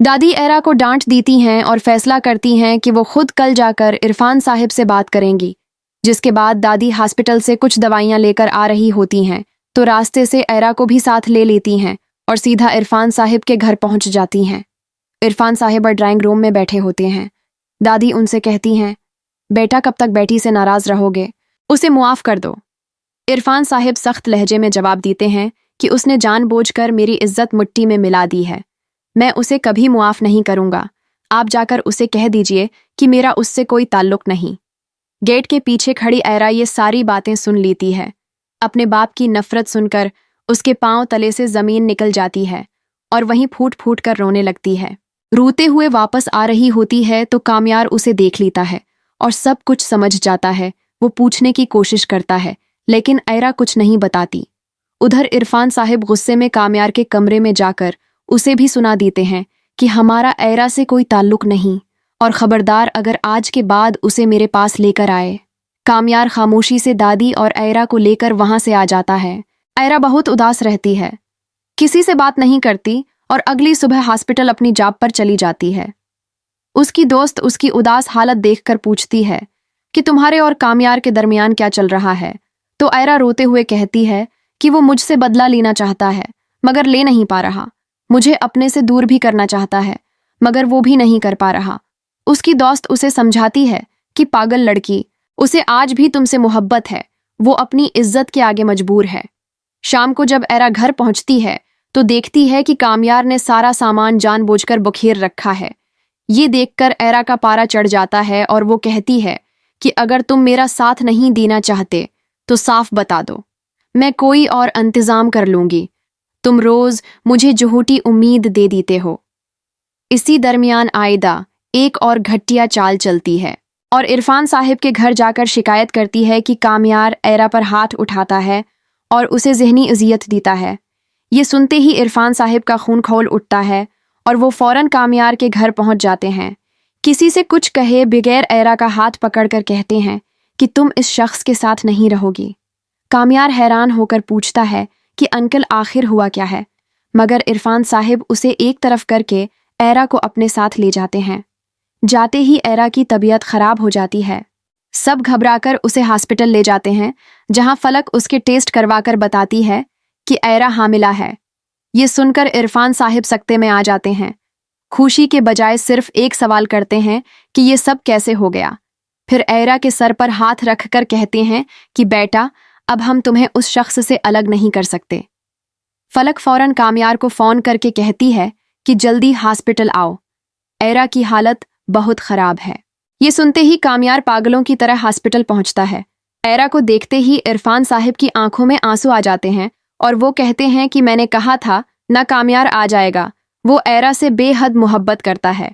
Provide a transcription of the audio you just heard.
दादी एरा को डांट देती हैं और फैसला करती हैं कि वो खुद कल जाकर इरफान साहिब से बात करेंगी। जिसके बाद दादी हॉस्पिटल से कुछ दवाइयां लेकर आ रही होती हैं तो रास्ते से एरा को भी साथ ले लेती हैं और सीधा इरफान साहिब के घर पहुंच जाती हैं। इरफान साहिब ड्राइंग रूम में बैठे होते हैं। दादी उनसे कहती हैं, बेटा कब तक बेटी से नाराज रहोगे, उसे मुआफ कर दो। इरफान साहिब सख्त लहजे में जवाब देते हैं कि उसने जानबूझकर मेरी इज्जत मिट्टी में मिला दी है, मैं उसे कभी मुआफ नहीं करूंगा। आप जाकर उसे कह दीजिए कि मेरा उससे कोई ताल्लुक नहीं। गेट के पीछे खड़ी एरा ये सारी बातें सुन लेती है। अपने बाप की नफरत सुनकर उसके पांव तले से जमीन निकल जाती है और वहीं फूट फूट कर रोने लगती है। रोते हुए वापस आ रही होती है तो कामयार उसे देख लेता है और सब कुछ समझ जाता है। वो पूछने की कोशिश करता है लेकिन एरा कुछ नहीं बताती। उधर इरफान साहिब गुस्से में कामयार के कमरे में जाकर उसे भी सुना देते हैं कि हमारा एरा से कोई ताल्लुक नहीं और खबरदार अगर आज के बाद उसे मेरे पास लेकर आए। कामयार खामोशी से दादी और एरा को लेकर वहां से आ जाता है। एरा बहुत उदास रहती है, किसी से बात नहीं करती और अगली सुबह हॉस्पिटल अपनी जॉब पर चली जाती है। उसकी दोस्त उसकी उदास हालत देखकर पूछती है कि तुम्हारे और कामयार के दरमियान क्या चल रहा है। तो एरा रोते हुए कहती है कि वो मुझसे बदला लेना चाहता है मगर ले नहीं पा रहा, मुझे अपने से दूर भी करना चाहता है मगर वो भी नहीं कर पा रहा। उसकी दोस्त उसे समझाती है कि पागल लड़की, उसे आज भी तुमसे मोहब्बत है, वो अपनी इज्जत के आगे मजबूर है। शाम को जब एरा घर पहुंचती है तो देखती है कि कामयार ने सारा सामान जानबूझकर बुखेर रखा है। ये देखकर एरा का पारा चढ़ जाता है और वो कहती है कि अगर तुम मेरा साथ नहीं देना चाहते तो साफ बता दो, मैं कोई और इंतजाम कर लूंगी। तुम रोज मुझे झूठी उम्मीद दे देते हो। इसी दरमियान आयदा एक और घटिया चाल चलती है और इरफान साहिब के घर जाकर शिकायत करती है कि कामयार एरा पर हाथ उठाता है और उसे ज़हनी अजियत देता है। ये सुनते ही इरफान साहिब का खून खौल उठता है और वो फौरन कामयार के घर पहुंच जाते हैं। किसी से कुछ कहे बगैर एरा का हाथ पकड़कर कहते हैं कि तुम इस शख्स के साथ नहीं रहोगी। कामयार हैरान होकर पूछता है कि अंकल आखिर हुआ क्या है, मगर इरफान साहिब उसे एक तरफ करके एरा को अपने साथ ले जाते हैं। जाते ही एरा की तबीयत खराब हो जाती है। सब घबराकर उसे हॉस्पिटल ले जाते हैं जहां फलक उसके टेस्ट करवाकर बताती है कि एरा हामिला है। ये सुनकर इरफान साहिब सकते में आ जाते हैं। खुशी के बजाय सिर्फ एक सवाल करते हैं कि ये सब कैसे हो गया। फिर एरा के सर पर हाथ रखकर कहते हैं कि बेटा, अब हम तुम्हें उस शख्स से अलग नहीं कर सकते। फलक फौरन कामयार को फोन करके कहती है कि जल्दी हॉस्पिटल आओ, एरा की हालत बहुत खराब है। ये सुनते ही कामयार पागलों की तरह हॉस्पिटल पहुंचता है। एरा को देखते ही इरफान साहिब की आंखों में आंसू आ जाते हैं और वो कहते हैं कि मैंने कहा था ना, कामयार आ जाएगा। वो एरा से बेहद मोहब्बत करता है।